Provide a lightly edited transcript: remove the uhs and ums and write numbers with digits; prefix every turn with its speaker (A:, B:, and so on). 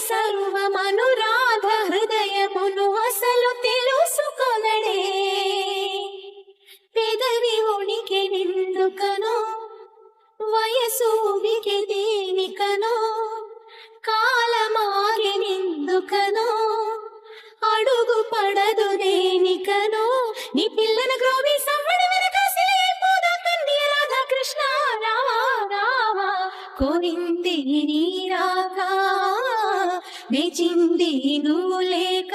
A: సర్వమనురాధ హృదయమును అసలు తెలుసుకొనడే పెదవి ఉనికి నిందుకనో వయసు ఉనికి దేనికనో కాలమాగి నిందుకనో అడుగు పడదు దేనికనో నీ పిల్లన గ్రోవి సవ్వడి వెనకాసిలే పోదా కన్య రాధా కృష్ణ రావా రావా కోరింది నీ రాక వేచింది నువ్వు లేక